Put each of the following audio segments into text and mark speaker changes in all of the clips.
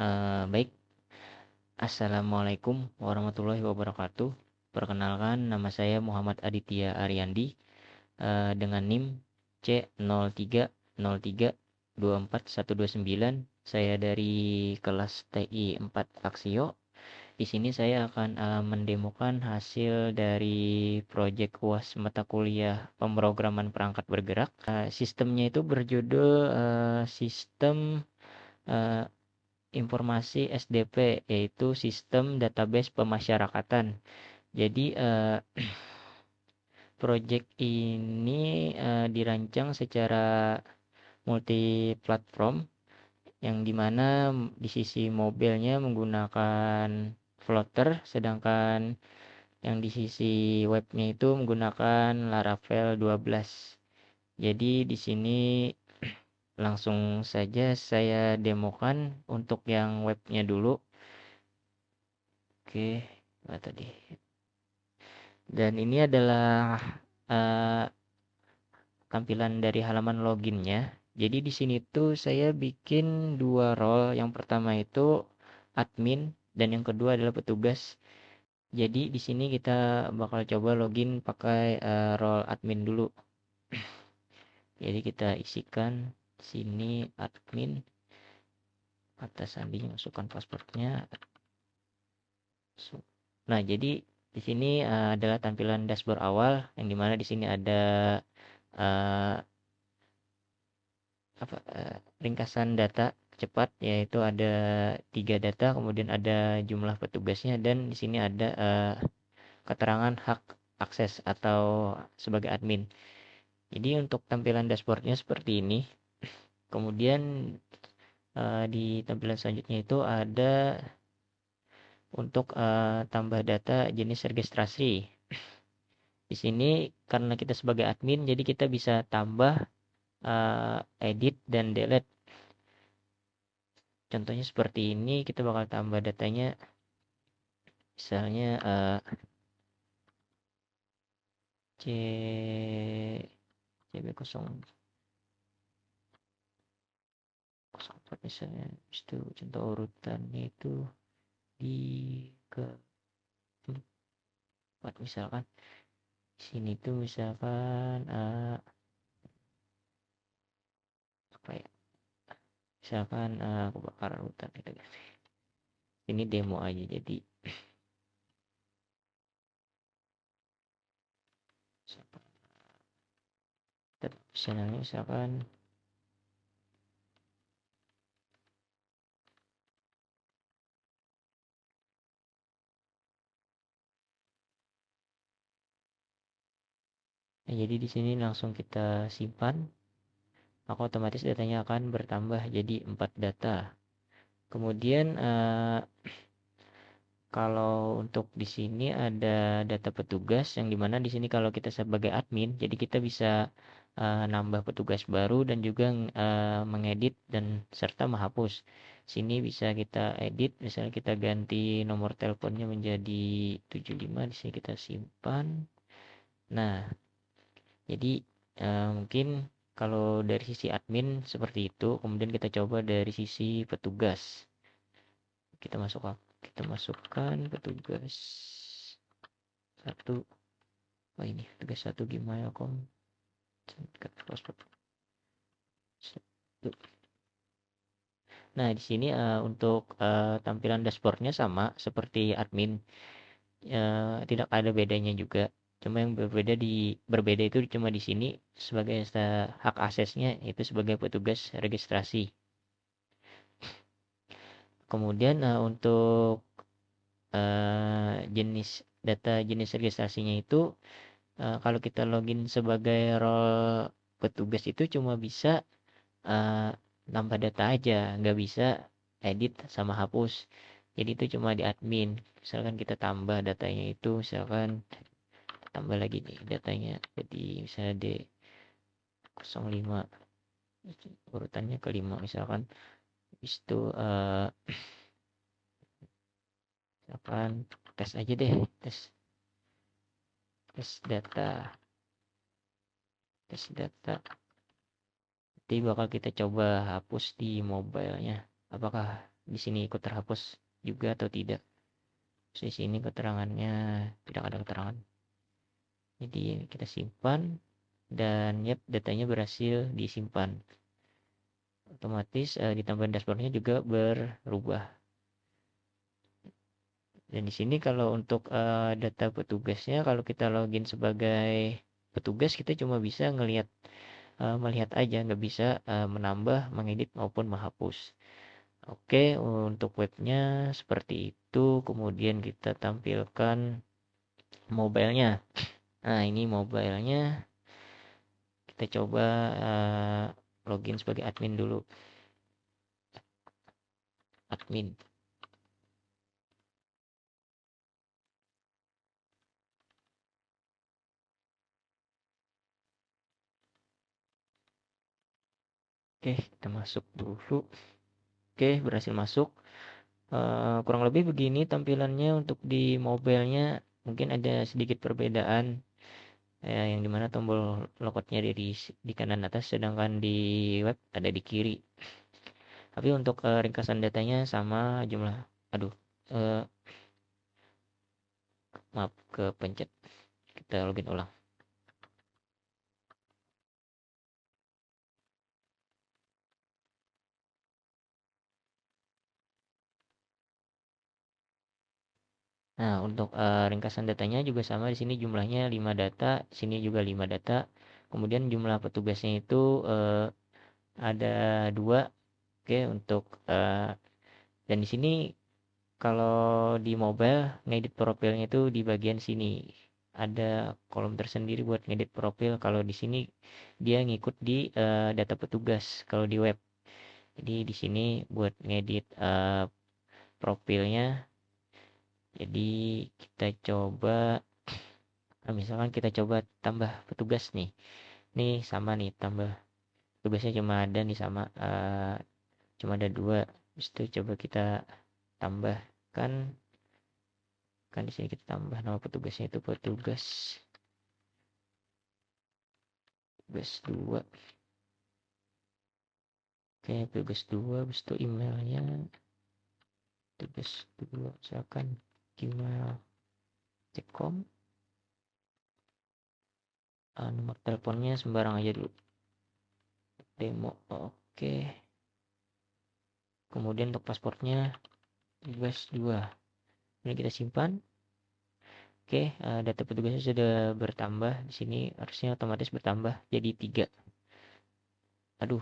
Speaker 1: Baik, Assalamualaikum warahmatullahi wabarakatuh. Perkenalkan, nama saya Muhammad Aditya Ariandi dengan NIM C0303241129. Saya dari kelas TI 4 Aksio. Di sini saya akan mendemokan hasil dari proyek UAS mata kuliah pemrograman perangkat bergerak. Sistemnya itu berjudul Sistem eh, Informasi SDP, yaitu Sistem Database Pemasyarakatan. Jadi project ini dirancang secara multi platform, yang dimana di sisi mobilnya menggunakan Flutter, sedangkan yang di sisi webnya itu menggunakan Laravel 12. Jadi di sini langsung saja saya demokan untuk yang webnya dulu. Oke, apa tadi? Dan ini adalah uh, tampilan dari halaman loginnya. Jadi di sini tuh saya bikin dua role. Yang pertama itu admin dan yang kedua adalah petugas. Jadi di sini kita bakal coba login pakai role admin dulu. Jadi kita isikan sini admin, atas sandi masukkan passwordnya. Nah, jadi di sini adalah tampilan dashboard awal, yang dimana di sini ada uh, ringkasan data cepat, yaitu ada 3 data, kemudian ada jumlah petugasnya, dan di sini ada keterangan hak akses atau sebagai admin. Jadi untuk tampilan dashboardnya seperti ini. Kemudian di tampilan selanjutnya itu ada untuk tambah data jenis registrasi. Di sini karena kita sebagai admin, jadi kita bisa tambah, edit dan delete. Contohnya seperti ini, kita bakal tambah datanya, misalnya C CB004 misalnya. Itu contoh urutannya itu di ke 4 misalkan. Di sini tuh misalkan apa ya? Misalkan kebakaran hutan gitu kan. Ini demo aja, jadi channelnya misalkan. Nah, jadi di sini langsung kita simpan, maka otomatis datanya akan bertambah jadi 4 data. Kemudian kalau untuk di sini ada data petugas, yang dimana di sini kalau kita sebagai admin, jadi kita bisa nambah petugas baru dan juga mengedit dan serta menghapus. Sini bisa kita edit, misalnya kita ganti nomor teleponnya menjadi 75, di sini kita simpan. Nah, jadi mungkin kalau dari sisi admin seperti itu, kemudian kita coba dari sisi petugas. Kita masukkan petugas satu. Oh, ini petugas satu gmail.com. Nah, di sini untuk tampilan dashboardnya sama seperti admin, tidak ada bedanya juga. Cuma yang berbeda itu cuma di sini sebagai hak aksesnya itu sebagai petugas registrasi. Kemudian untuk jenis registrasinya itu, kalau kita login sebagai role petugas itu cuma bisa nambah data aja, nggak bisa edit sama hapus. Jadi itu cuma di admin. Misalkan kita tambah datanya itu, misalkan tambah lagi nih datanya, jadi misalnya D05, urutannya ke 5 misalkan. Habis itu misalkan tes aja deh, tes data. Nanti bakal kita coba hapus di mobilenya. Apakah di sini ikut terhapus juga atau tidak. Terus di sini keterangannya tidak ada keterangan. Jadi kita simpan dan yep, datanya berhasil disimpan. Otomatis ditambah dashboardnya juga berubah. Dan di sini kalau untuk data petugasnya, kalau kita login sebagai petugas, kita cuma bisa melihat aja, nggak bisa menambah, mengedit maupun menghapus. Oke, untuk webnya seperti itu. Kemudian kita tampilkan mobilenya. Nah, ini mobilenya. Kita coba login sebagai admin dulu. Admin. Oke, kita masuk dulu. Oke, berhasil masuk. Kurang lebih begini tampilannya untuk di mobilenya. Mungkin ada sedikit perbedaan, yang dimana tombol logoutnya di kanan atas, sedangkan di web ada di kiri. Tapi untuk ringkasan datanya sama jumlah. Aduh, uh, maaf kepencet. Kita login ulang. Nah, untuk ringkasan datanya juga sama, di sini jumlahnya 5 data, di sini juga 5 data. Kemudian jumlah petugasnya itu ada 2. Oke, untuk dan di sini kalau di mobile ngedit profilnya itu di bagian sini. Ada kolom tersendiri buat ngedit profil. Kalau di sini dia ngikut di data petugas kalau di web. Jadi di sini buat ngedit profilnya. Jadi kita coba, misalkan kita coba tambah petugas nih. Nih sama nih, tambah tugasnya cuma ada nih sama cuma ada 2. Habis itu coba kita tambahkan, kan di sini kita tambah nama petugasnya itu petugas 2. Oke, petugas 2, habis itu emailnya petugas 2 misalkan gmail.com. Nomor teleponnya sembarang aja dulu, demo. Oke, kemudian untuk pasportnya petugas 2. Ini kita simpan. Oke, data petugasnya sudah bertambah. Di sini harusnya otomatis bertambah jadi 3. Aduh,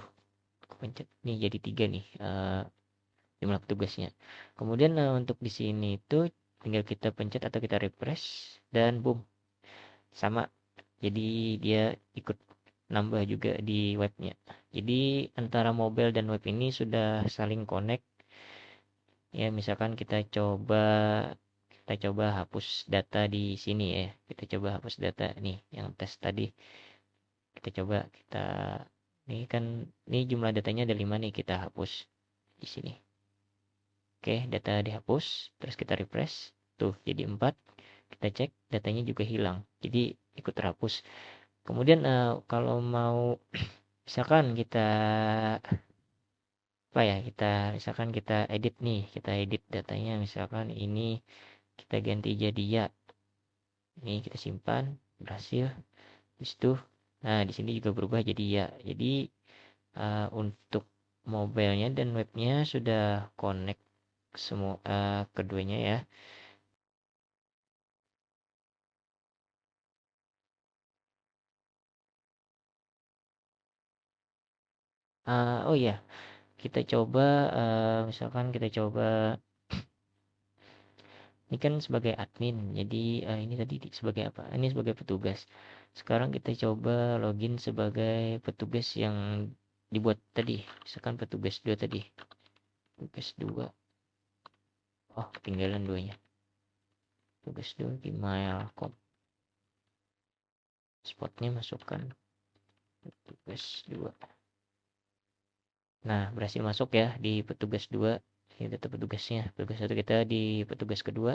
Speaker 1: kepencet. Nih jadi 3 nih jumlah petugasnya. Kemudian untuk di sini itu tinggal kita pencet atau kita refresh dan boom. Sama. Jadi dia ikut nambah juga di webnya. Jadi antara mobile dan web ini sudah saling connect. Ya, misalkan kita coba hapus data di sini ya. Kita coba hapus data nih yang tes tadi. Kita ini kan ini jumlah datanya ada 5 nih, kita hapus di sini. Oke, data dihapus, terus kita refresh. Tuh, jadi 4. Kita cek datanya juga hilang. Jadi ikut terhapus. Kemudian kalau mau misalkan kita edit nih, kita edit datanya, misalkan ini kita ganti jadi ya. Ini kita simpan, berhasil. Habis itu, nah di sini juga berubah jadi ya. Jadi untuk mobilenya dan webnya sudah connect semua, keduanya ya. Oh iya, kita coba misalkan kita coba ini kan sebagai admin. Jadi ini tadi sebagai apa? Ini sebagai petugas. Sekarang kita coba login sebagai petugas yang dibuat tadi. Misalkan petugas 2 tadi. Petugas 2. Oh, ketinggalan 2-nya. Petugas 2 gmail.com. Spotnya masukkan petugas 2. Nah, berhasil masuk ya di petugas 2. Ini data petugasnya. Petugas 1 kita di petugas kedua.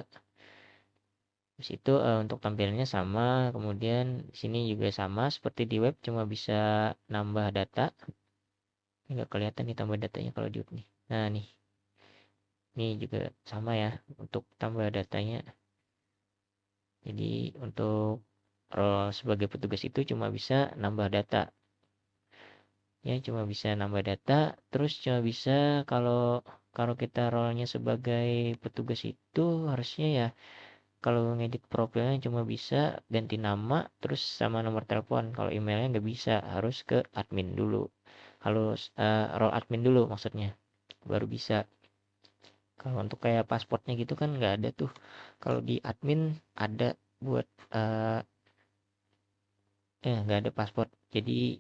Speaker 1: Di situ untuk tampilannya sama, kemudian di sini juga sama seperti di web, cuma bisa nambah data. Ini nggak kelihatan nih tambah datanya kalau di web nih. Nah nih, Ini juga sama ya untuk tambah datanya. Jadi untuk role sebagai petugas itu cuma bisa nambah data. Ya, cuma bisa nambah data, terus cuma bisa kalau kalau kita role-nya sebagai petugas itu harusnya ya kalau ngedit profilnya cuma bisa ganti nama terus sama nomor telepon. Kalau emailnya nggak bisa, harus ke admin dulu. Harus role admin dulu maksudnya, baru bisa. Kalau untuk kayak pasportnya gitu kan nggak ada tuh. Kalau di admin ada buat nggak ada paspor. Jadi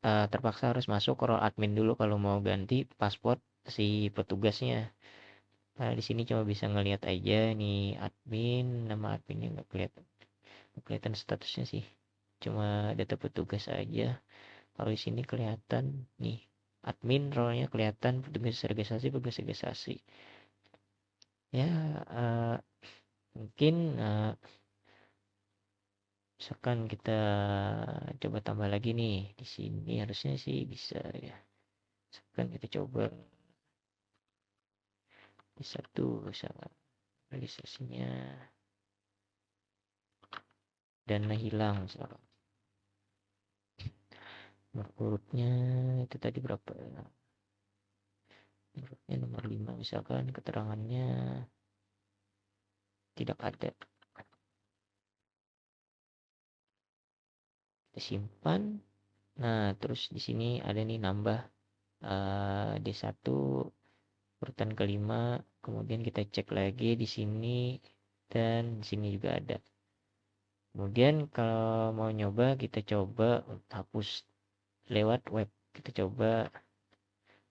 Speaker 1: terpaksa harus masuk ke role admin dulu kalau mau ganti paspor si petugasnya. Nah, di sini cuma bisa ngelihat aja nih admin, nama adminnya nggak kelihatan statusnya sih. Cuma data petugas aja. Kalau di sini kelihatan nih admin role-nya kelihatan, petugas registrasi. Ya, mungkin misalkan kita coba tambah lagi nih di sini harusnya sih bisa ya. Misalkan kita coba di satu sama registrasinya dana hilang misalkan. Nomor urutnya itu tadi berapa? Urutnya nomor 5 misalkan keterangannya tidak ada. Kita simpan. Nah, terus di sini ada nih nambah D1 urutan kelima, kemudian kita cek lagi di sini dan di sini juga ada. Kemudian kalau mau nyoba kita coba hapus lewat web. Kita coba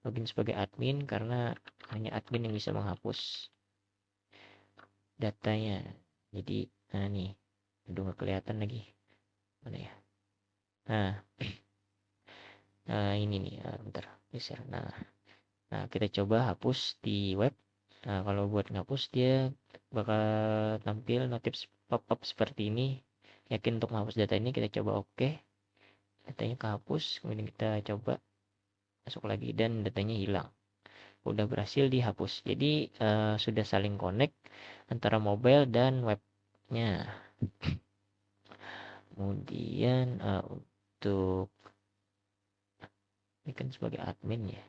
Speaker 1: login sebagai admin karena hanya admin yang bisa menghapus datanya. Jadi nah nih, udah nggak kelihatan lagi. Mana ya? Nah, ini nih, bentar, geser. Nah, kita coba hapus di web. Nah, kalau buat ngapus dia bakal tampil notif pop-up seperti ini. Yakin untuk menghapus data ini, kita coba oke. Datanya kehapus, kemudian kita coba masuk lagi dan datanya hilang. Udah berhasil dihapus. Jadi sudah saling connect antara mobile dan webnya. Kemudian untuk ini kan sebagai admin ya.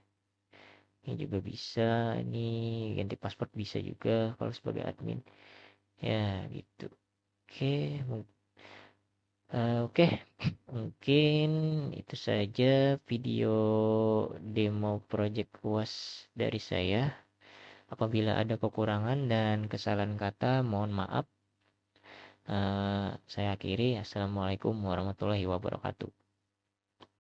Speaker 1: Ini juga bisa, ini ganti password bisa juga kalau sebagai admin. Ya, gitu. Oke, oke, mungkin itu saja video demo project UAS dari saya. Apabila ada kekurangan dan kesalahan kata, mohon maaf. Saya akhiri. Assalamualaikum warahmatullahi wabarakatuh.